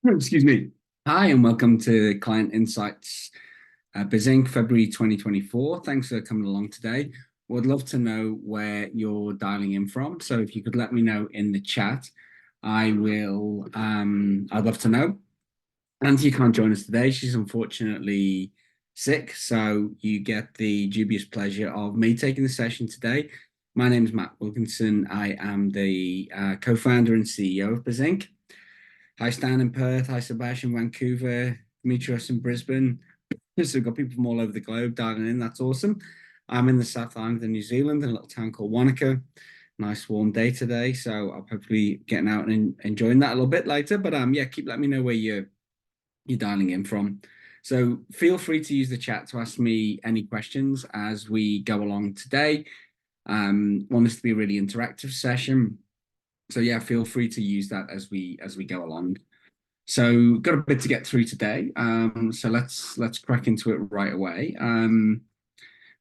Excuse me. Hi, and welcome to Client Insights Bizink, February 2024. Thanks for coming along today. Would love to know where you're dialing in from. So if you could let me know in the chat, I'd love to know. Auntie can't join us today. She's unfortunately sick, so you get the dubious pleasure of me taking the session today. My name is Matt Wilkinson. I am the co-founder and CEO of Bizink. Hi, Stan in Perth. Hi, Sebastian, Vancouver. Demetrius in Brisbane. So we've got people from all over the globe dialing in. That's awesome. I'm in the South Island of New Zealand in a little town called Wanaka. Nice warm day today, so I'll hopefully getting out and enjoying that a little bit later. But yeah, keep letting me know where you're dialing in from. So feel free to use the chat to ask me any questions as we go along today. Want this to be a really interactive session. So yeah, feel free to use that as we go along. So got a bit to get through today. So let's crack into it right away.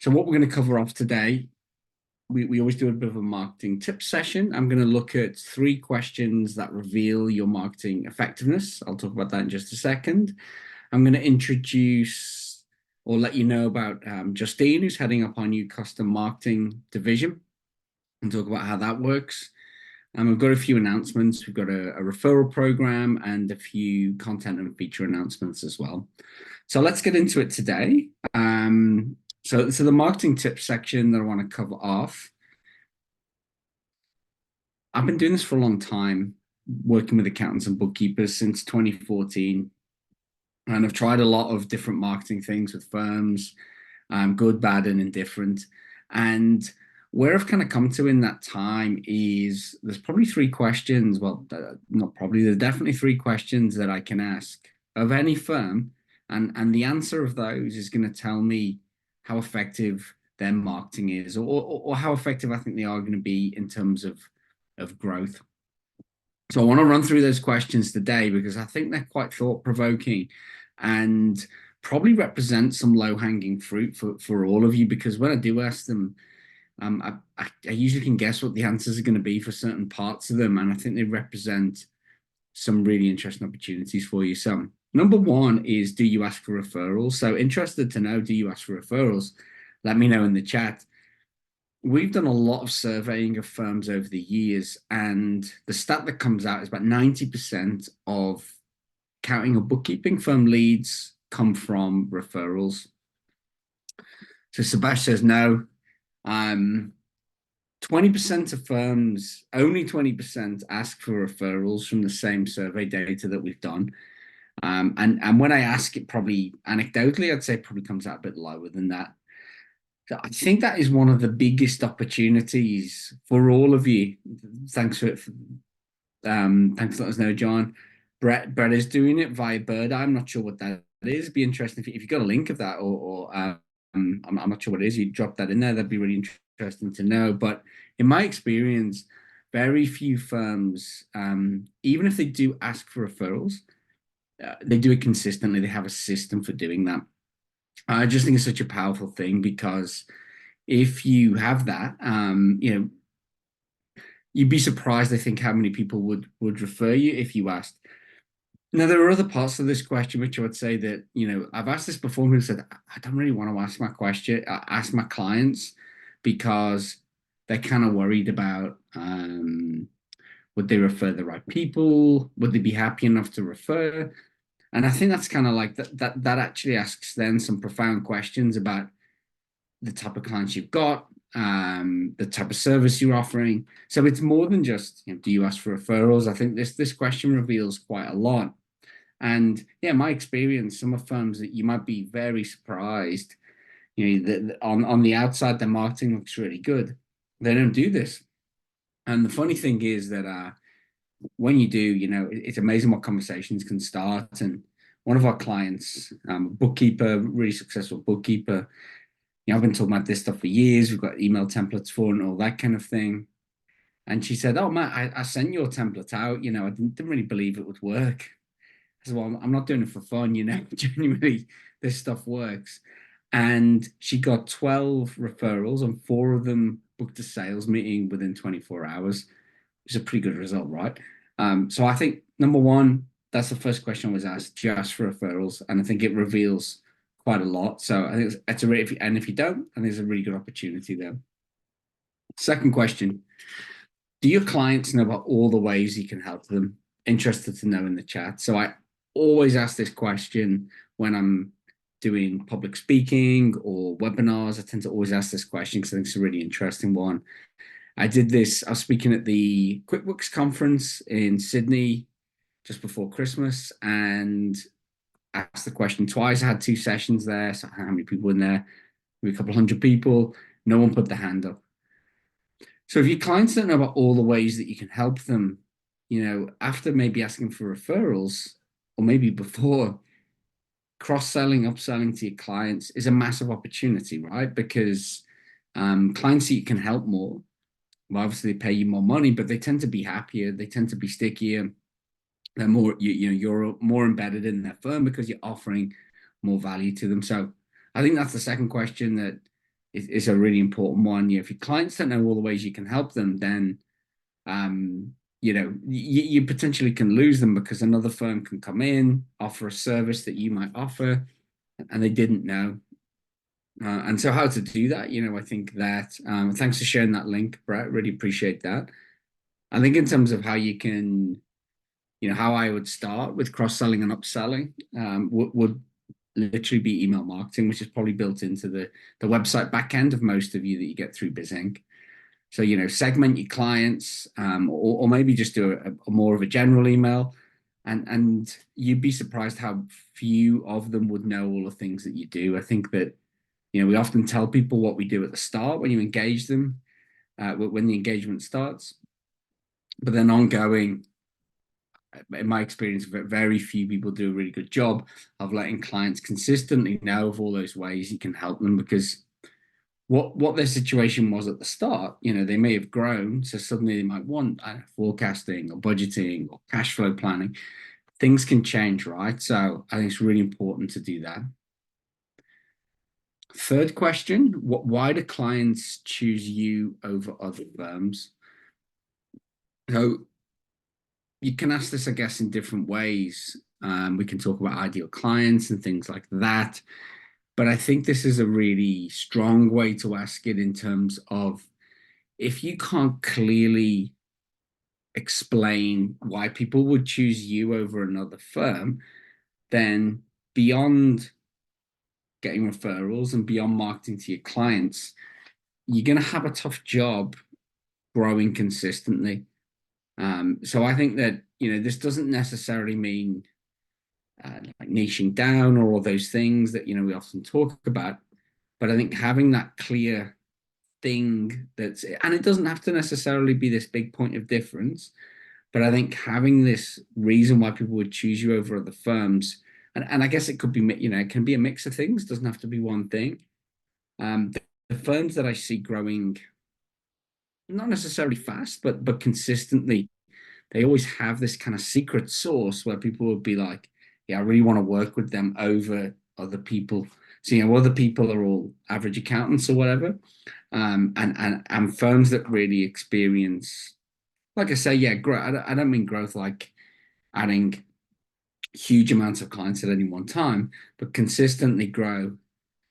So what we're going to cover off today, we always do a bit of a marketing tips session. I'm going to look at 3 questions that reveal your marketing effectiveness. I'll talk about that in just a second. I'm going to introduce or let you know about Justine, who's heading up our new custom marketing division, and talk about how that works. We've got a few announcements. We've got a referral program and a few content and feature announcements as well. So let's get into it today. So the marketing tips section that I want to cover off. I've been doing this for a long time, working with accountants and bookkeepers since 2014. And I've tried a lot of different marketing things with firms, good, bad, and indifferent. And where I've kind of come to in that time is there's probably 3 questions. Well, not probably, there's definitely 3 questions that I can ask of any firm. And the answer of those is going to tell me how effective their marketing is or how effective I think they are going to be in terms of growth. So I want to run through those questions today because I think they're quite thought-provoking and probably represent some low-hanging fruit for all of you, because when I do ask them, I usually can guess what the answers are going to be for certain parts of them, and I think they represent some really interesting opportunities for you. So number 1 is, do you ask for referrals? So interested to know, do you ask for referrals? Let me know in the chat. We've done a lot of surveying of firms over the years, and the stat that comes out is about 90% of accounting or bookkeeping firm leads come from referrals. So Sebastian says no. 20% of firms, only 20% ask for referrals from the same survey data that we've done. And when I ask it, probably anecdotally, I'd say it probably comes out a bit lower than that. So I think that is one of the biggest opportunities for all of you. Thanks for letting us know, John. Brett is doing it via Bird. I'm not sure what that is. It'd be interesting if you've got a link of that, or I'm not sure what it is. You drop that in there. That'd be really interesting to know. But in my experience, very few firms, even if they do ask for referrals, they do it consistently. They have a system for doing that. I just think it's such a powerful thing, because if you have that, you'd be surprised, I think, how many people would refer you if you asked. Now, there are other parts of this question which I would say that, I've asked this before, and people said, I don't really want to ask my clients, because they're kind of worried about, would they refer the right people? Would they be happy enough to refer? And I think that's kind of like that actually asks then some profound questions about the type of clients you've got, the type of service you're offering. So it's more than just, do you ask for referrals? I think this question reveals quite a lot. And yeah, my experience, some of firms that you might be very surprised, on the outside, their marketing looks really good. They don't do this. And the funny thing is that when you do, it's amazing what conversations can start. And one of our clients, bookkeeper, really successful bookkeeper, I've been talking about this stuff for years. We've got email templates for it and all that kind of thing. And she said, "Oh, Matt, I sent your template out. I didn't really believe it would work." I said, "Well, I'm not doing it for fun. Genuinely, this stuff works." And she got 12 referrals, and 4 of them booked a sales meeting within 24 hours. It's a pretty good result, right? So I think number 1, that's the first question I was asked. Do you ask for referrals? And I think it reveals quite a lot. So I think it's a really, and if you don't, I think there's a really good opportunity there. Second question: do your clients know about all the ways you can help them? Interested to know in the chat. So I always ask this question when I'm doing public speaking or webinars. I tend to always ask this question because I think it's a really interesting one. I was speaking at the QuickBooks conference in Sydney just before Christmas and asked the question twice. I had two sessions there. So how many people in there? Maybe a couple hundred people. No one put the hand up. So if your clients don't know about all the ways that you can help them, after maybe asking for referrals or maybe before, cross-selling, upselling to your clients is a massive opportunity, right? Because clients that you can help more, well, obviously they pay you more money, but they tend to be happier. They tend to be stickier. They're more, you're more embedded in their firm because you're offering more value to them. So I think that's the second question that is a really important one. If your clients don't know all the ways you can help them, then you potentially can lose them because another firm can come in, offer a service that you might offer, and they didn't know. And so how to do that, I think that, thanks for sharing that link, Brett, really appreciate that. I think in terms of how you can, how I would start with cross-selling and upselling would literally be email marketing, which is probably built into the website backend of most of you that you get through Bizink. So, segment your clients or maybe just do a more of a general email. And you'd be surprised how few of them would know all the things that you do. I think that, we often tell people what we do at the start when you engage them, when the engagement starts. But then ongoing, in my experience, very few people do a really good job of letting clients consistently know of all those ways you can help them, because what their situation was at the start, they may have grown, so suddenly they might want forecasting or budgeting or cash flow planning. Things can change, right? So I think it's really important to do that. Third question: why do clients choose you over other firms? So you can ask this, I guess, in different ways. We can talk about ideal clients and things like that. But I think this is a really strong way to ask it in terms of, if you can't clearly explain why people would choose you over another firm, then beyond getting referrals and beyond marketing to your clients, you're going to have a tough job growing consistently. So I think that, this doesn't necessarily mean like niching down or all those things that, we often talk about. But I think having that clear thing and it doesn't have to necessarily be this big point of difference, but I think having this reason why people would choose you over other firms, and I guess it could be, it can be a mix of things, doesn't have to be one thing. The firms that I see growing, not necessarily fast, but consistently, they always have this kind of secret sauce where people would be like, yeah, I really want to work with them over other people. So, other people are all average accountants or whatever. And firms that really experience, like I say, yeah, I don't mean growth like adding huge amounts of clients at any one time, but consistently grow.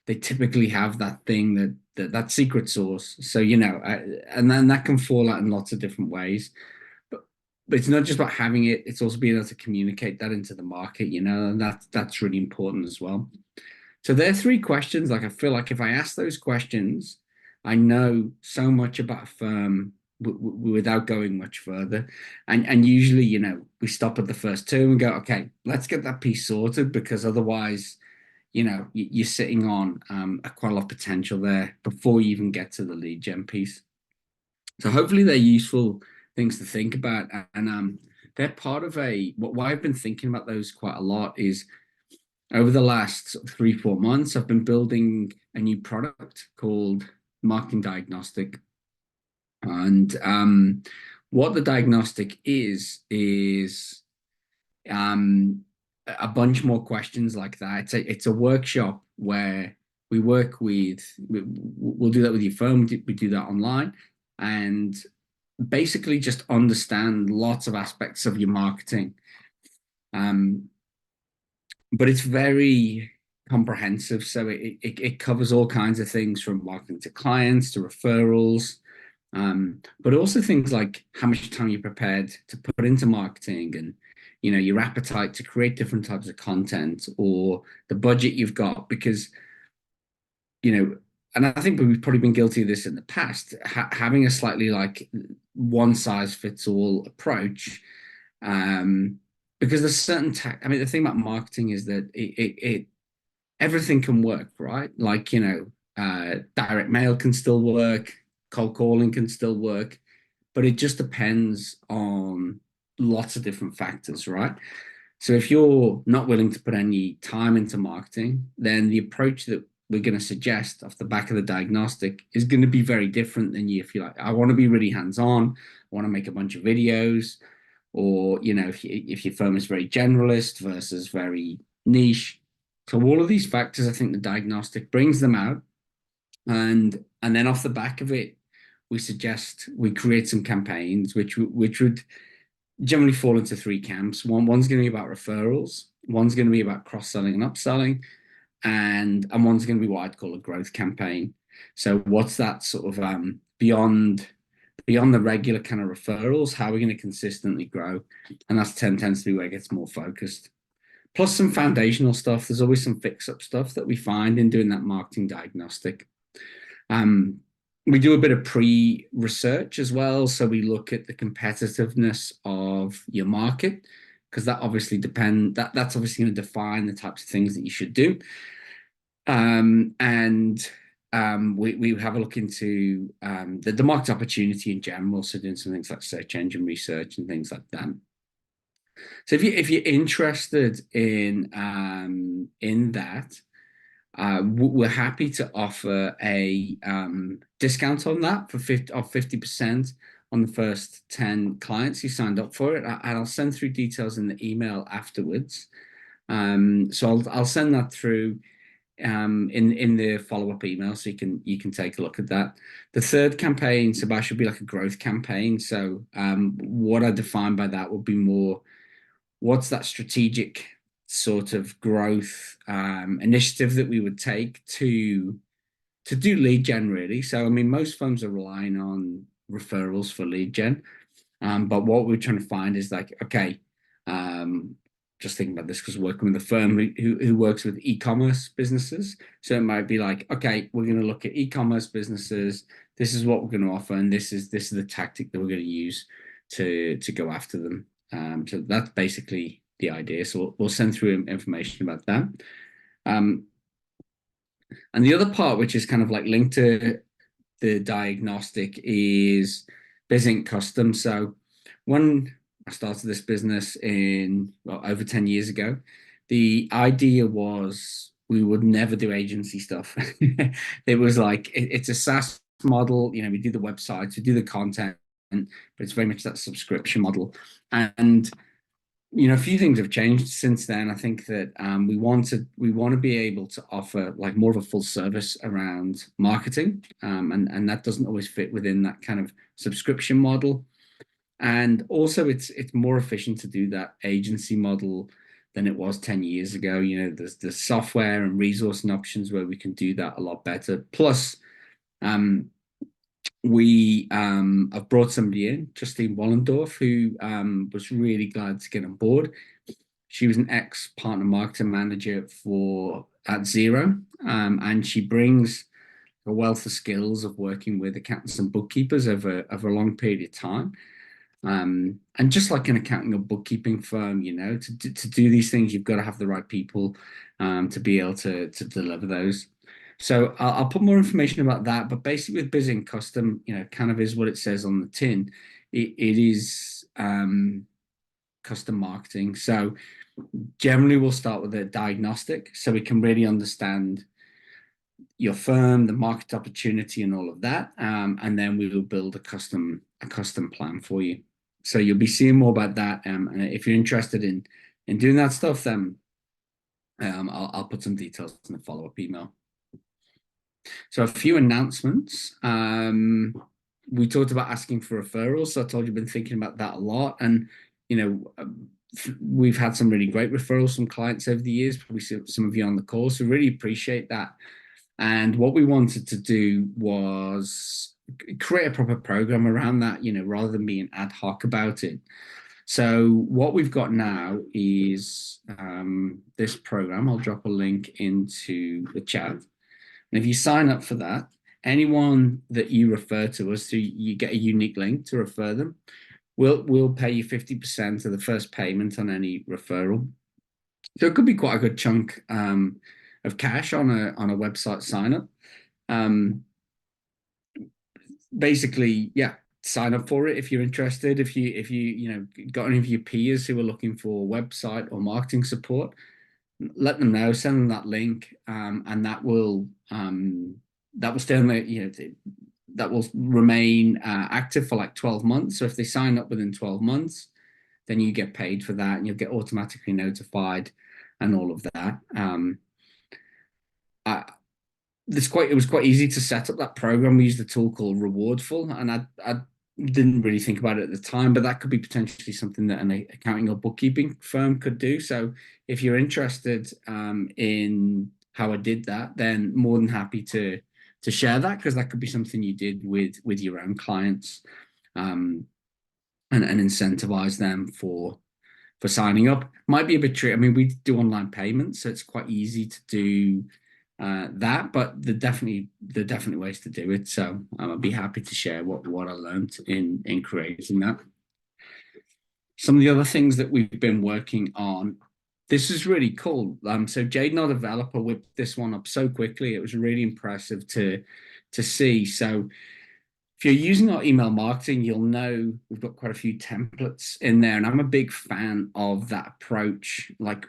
They typically have that thing that secret sauce. So, and then that can fall out in lots of different ways. But it's not just about having it, it's also being able to communicate that into the market, and that's really important as well. So there are three questions. Like, I feel like if I ask those questions, I know so much about a firm without going much further. And usually, we stop at the first two and go, okay, let's get that piece sorted, because otherwise, you're sitting on quite a lot of potential there before you even get to the lead gen piece. So hopefully they're useful things to think about. And they're part of why I've been thinking about those quite a lot is, over the last 3-4 months, I've been building a new product called Marketing Diagnostic. And what the diagnostic is a bunch more questions like that. It's a workshop where we'll do that with your firm. We do that online, and basically just understand lots of aspects of your marketing. Um, but it's very comprehensive. So it covers all kinds of things from marketing to clients to referrals, but also things like how much time you're prepared to put into marketing and your appetite to create different types of content or the budget you've got because and I think we've probably been guilty of this in the past, having a slightly like one size fits all approach. Um, because there's certain I mean, the thing about marketing is that it everything can work, right? Like, direct mail can still work, cold calling can still work, but it just depends on lots of different factors, right? So if you're not willing to put any time into marketing, then the approach that we're going to suggest off the back of the diagnostic is going to be very different than you if you're like, I want to be really hands-on, I want to make a bunch of videos, or if your firm is very generalist versus very niche. So all of these factors, I think the diagnostic brings them out, and then off the back of it, we suggest we create some campaigns which would generally fall into three camps. One's going to be about referrals, one's going to be about cross-selling and upselling, and one's going to be what I'd call a growth campaign. So what's that sort of beyond the regular kind of referrals? How are we going to consistently grow? And that's tends to be where it gets more focused. Plus some foundational stuff. There's always some fix-up stuff that we find in doing that marketing diagnostic. We do a bit of pre-research as well. So we look at the competitiveness of your market, because that's obviously going to define the types of things that you should do. And we have a look into the market opportunity in general. So doing some things like search engine research and things like that. So if you're interested in that, we're happy to offer a discount on that for 50% on the first 10 clients who signed up for it. And I'll send through details in the email afterwards. So I'll send that through in the follow-up email, so you can take a look at that. The third campaign, Sebastian, will be like a growth campaign. So what I define by that would be more, what's that strategic sort of growth initiative that we would take to do lead gen, really. So I mean, most firms are relying on referrals for lead gen, but what we're trying to find is like, okay, just thinking about this because working with a firm who works with e-commerce businesses. So it might be like, okay, we're going to look at e-commerce businesses. This is what we're going to offer, and this is the tactic that we're going to use to go after them. So that's basically the idea. So we'll send through information about that. And the other part, which is kind of like linked to the diagnostic, is Bizink Custom. So when I started this business over 10 years ago, the idea was we would never do agency stuff. It was like, it's a SaaS model. We do the websites, we do the content, but it's very much that subscription model. And a few things have changed since then. I think that we want to be able to offer like more of a full service around marketing, and that doesn't always fit within that kind of subscription model. And also, it's more efficient to do that agency model than it was 10 years ago. There's the software and resourcing options where we can do that a lot better. Plus, we have brought somebody in, Justine Wollendorf, who was really glad to get on board. She was an ex-partner marketing manager at Zero, and she brings a wealth of skills of working with accountants and bookkeepers over a long period of time. And just like an accounting or bookkeeping firm, to do these things, you've got to have the right people to be able to deliver those. So I'll put more information about that. But basically, with Bizink Custom, kind of is what it says on the tin. It is custom marketing. So generally, we'll start with a diagnostic, so we can really understand your firm, the market opportunity, and all of that. And then we will build a custom plan for you. So you'll be seeing more about that. And if you're interested in doing that stuff, then I'll put some details in the follow-up email. So a few announcements. We talked about asking for referrals. So I told you I've been thinking about that a lot. And, we've had some really great referrals from clients over the years, probably some of you on the call, so really appreciate that. And what we wanted to do was create a proper program around that, rather than being ad hoc about it. So what we've got now is this program. I'll drop a link into the chat. And if you sign up for that, anyone that you refer to us, so you get a unique link to refer them, we'll pay you 50% of the first payment on any referral. So it could be quite a good chunk of cash on a website sign up. Basically, yeah, sign up for it if you're interested. If you got any of your peers who are looking for website or marketing support, let them know. Send them that link, and that will stay on the that will remain active for like 12 months. So if they sign up within 12 months, then you get paid for that, and you'll get automatically notified and all of that. I, it was quite easy to set up that program. We used a tool called Rewardful, and I didn't really think about it at the time, but that could be potentially something that an accounting or bookkeeping firm could do. So if you're interested in how I did that, then more than happy to share that, because that could be something you did with your own clients, and incentivize them for signing up. Might be a bit tricky. I mean, we do online payments, so it's quite easy to do that, but there definitely ways to do it. So I'd be happy to share what I learned in creating that. Some of the other things that we've been working on. This is really cool. So Jade, our developer, whipped this one up so quickly. It was really impressive to see. So if you're using our email marketing, you'll know we've got quite a few templates in there, and I'm a big fan of that approach. Like,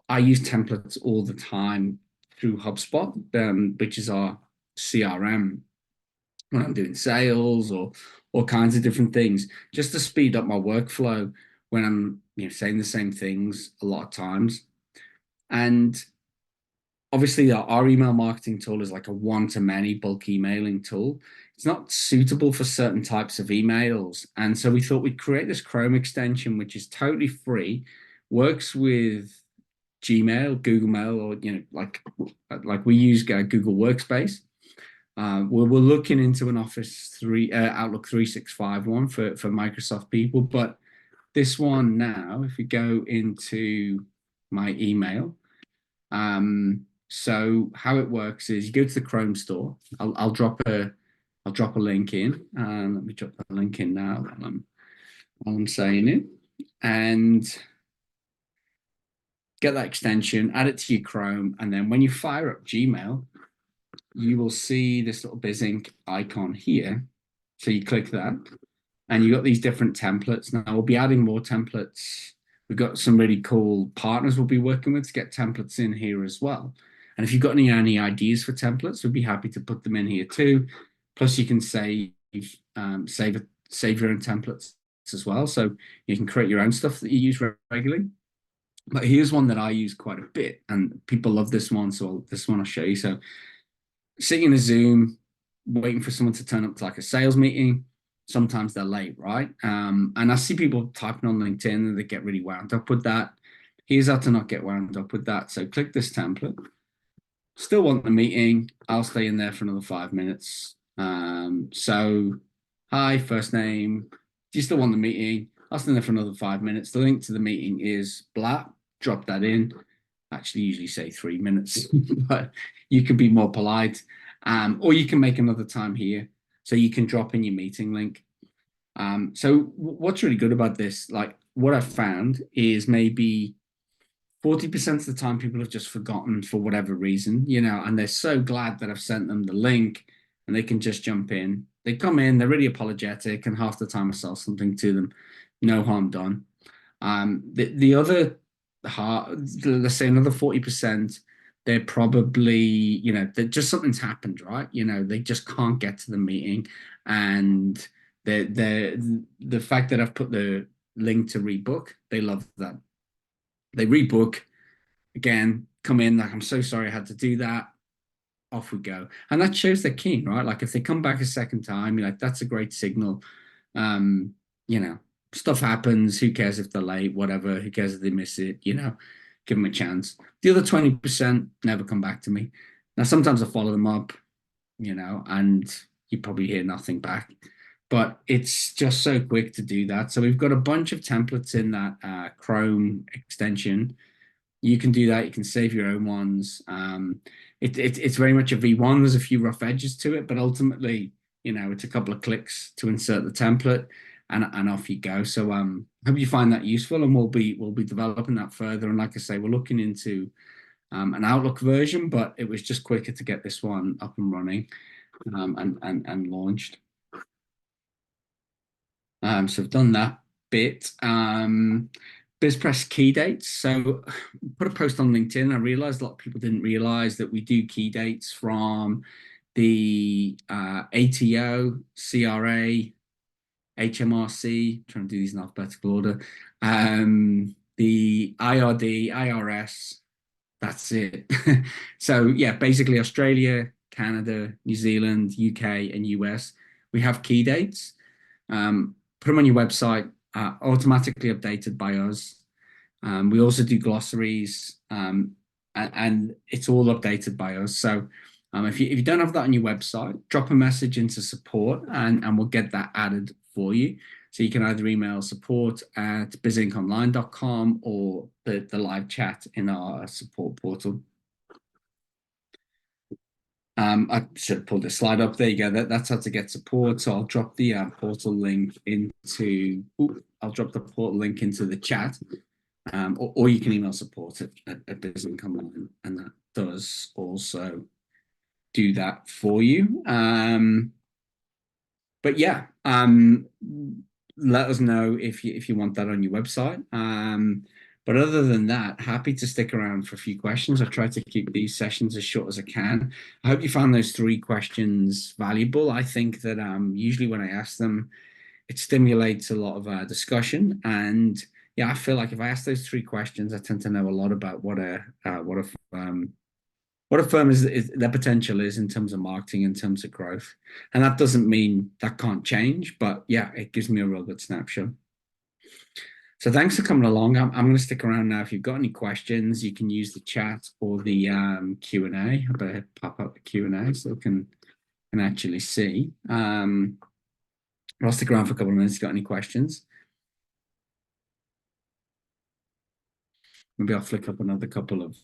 I use templates all the time through HubSpot, which is our CRM, when I'm doing sales or all kinds of different things, just to speed up my workflow when I'm saying the same things a lot of times. And obviously, our email marketing tool is like a one-to-many bulk emailing tool. It's not suitable for certain types of emails. And so we thought we'd create this Chrome extension, which is totally free, works with Gmail, Google Mail, or like we use Google Workspace. We're looking into an Outlook 365 one for Microsoft people, but this one now, if we go into my email, so how it works is you go to the Chrome store. I'll drop a link in. Let me drop the link in now while I'm saying it, and get that extension, add it to your Chrome, and then when you fire up Gmail, you will see this little Bizink icon here. So you click that, and you've got these different templates. Now we'll be adding more templates. We've got some really cool partners we'll be working with to get templates in here as well. And if you've got any ideas for templates, we'd be happy to put them in here too. Plus, you can save your own templates as well, so you can create your own stuff that you use regularly. But here's one that I use quite a bit, and people love this one, so this one I'll show you. So sitting in a Zoom, waiting for someone to turn up to like a sales meeting. Sometimes they're late, right? And I see people typing on LinkedIn and they get really wound up with that. Here's how to not get wound up with that. So click this template. Still want the meeting. I'll stay in there for another 5 minutes. So, hi, first name. Do you still want the meeting? I'll stay in there for another 5 minutes. The link to the meeting is blah. Drop that in. Actually, usually say 3 minutes, but you can be more polite. Or you can make another time here. So you can drop in your meeting link. So what's really good about this, like what I've found is maybe 40% of the time people have just forgotten for whatever reason, and they're so glad that I've sent them the link and they can just jump in. They come in, they're really apologetic, and half the time I sell something to them. No harm done. The other let's say another 40%, they're probably, that just something's happened, right? They just can't get to the meeting, and the fact that I've put the link to rebook, they love that. They rebook again, come in like, I'm so sorry I had to do that. Off we go, and that shows they're keen, right? Like if they come back a second time, you're like, that's a great signal. Um, stuff happens. Who cares if they're late? Whatever. Who cares if they miss it? Give them a chance. The other 20% never come back to me. Now, sometimes I follow them up, and you probably hear nothing back. But it's just so quick to do that. So we've got a bunch of templates in that Chrome extension. You can do that. You can save your own ones. It's very much a V1. There's a few rough edges to it, but ultimately, it's a couple of clicks to insert the template, and off you go. So hope you find that useful, and we'll be developing that further. And like I say, we're looking into an Outlook version, but it was just quicker to get this one up and running and launched. So I've done that bit. BizPress key dates. So put a post on LinkedIn. I realized a lot of people didn't realize that we do key dates from the ATO, CRA, HMRC, trying to do these in alphabetical order, the IRD, IRS, that's it. So yeah, basically Australia, Canada, New Zealand, UK, and US, we have key dates. Put them on your website, automatically updated by us. We also do glossaries, and it's all updated by us. So if you don't have that on your website, drop a message into support, and we'll get that added for you. So you can either email support@bizinkonline.com or the live chat in our support portal. I should have pulled this slide up. There you go. That's how to get support. So I'll drop the portal link into. I'll drop the portal link into the chat, or you can email support at Bizink Online, and that does also do that for you. But yeah, let us know if you want that on your website. But other than that, happy to stick around for a few questions. I try to keep these sessions as short as I can. I hope you found those 3 questions valuable. I think that usually when I ask them, it stimulates a lot of discussion. And yeah, I feel like if I ask those 3 questions, I tend to know a lot about what a firm is their potential is in terms of marketing, in terms of growth. And that doesn't mean that can't change, but yeah, it gives me a real good snapshot. So thanks for coming along. I'm going to stick around now. If you've got any questions, you can use the chat or the Q&A. I better pop up the Q&A so we can actually see. I'll stick around for a couple of minutes if you've got any questions. Maybe I'll flick up another couple of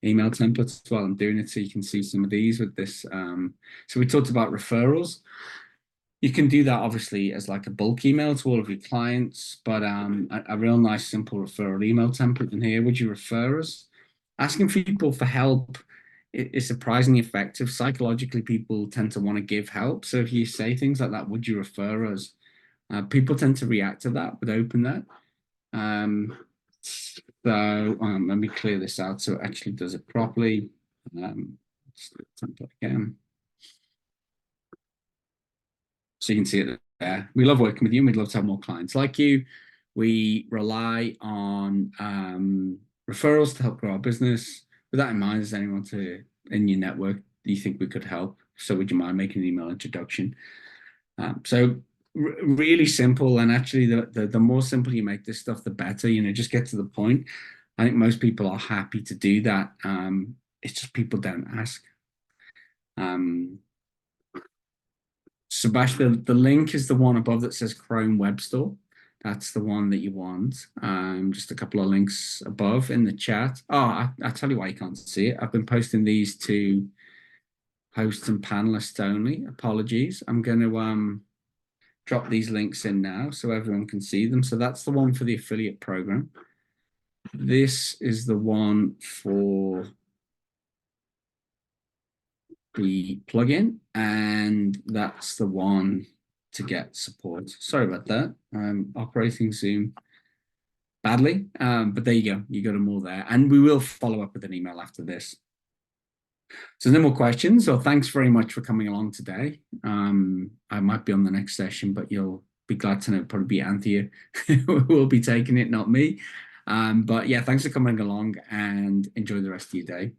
email templates while I'm doing it so you can see some of these with this. So we talked about referrals. You can do that obviously as like a bulk email to all of your clients, but a real nice simple referral email template in here. Would you refer us? Asking people for help is surprisingly effective. Psychologically, people tend to want to give help. So if you say things like that, would you refer us? People tend to react to that, would open that. So let me clear this out so it actually does it properly. Template again. So you can see it there. We love working with you, and we'd love to have more clients like you. We rely on referrals to help grow our business. With that in mind, is there anyone in your network that you think we could help? So would you mind making an email introduction? So really simple, and actually the more simple you make this stuff, the better. Just get to the point. I think most people are happy to do that. It's just people don't ask. Sebastian, the link is the one above that says Chrome Web Store. That's the one that you want. Just a couple of links above in the chat. Oh, I'll tell you why you can't see it. I've been posting these to hosts and panelists only. Apologies. I'm going to drop these links in now so everyone can see them. So that's the one for the affiliate program. This is the one for the plugin, and that's the one to get support. Sorry about that. I'm operating Zoom badly, but there you go. You got them all there, and we will follow up with an email after this. So no more questions. So thanks very much for coming along today. I might be on the next session, but you'll be glad to know it'll probably be Anthea who will be taking it, not me. But yeah, thanks for coming along, and enjoy the rest of your day.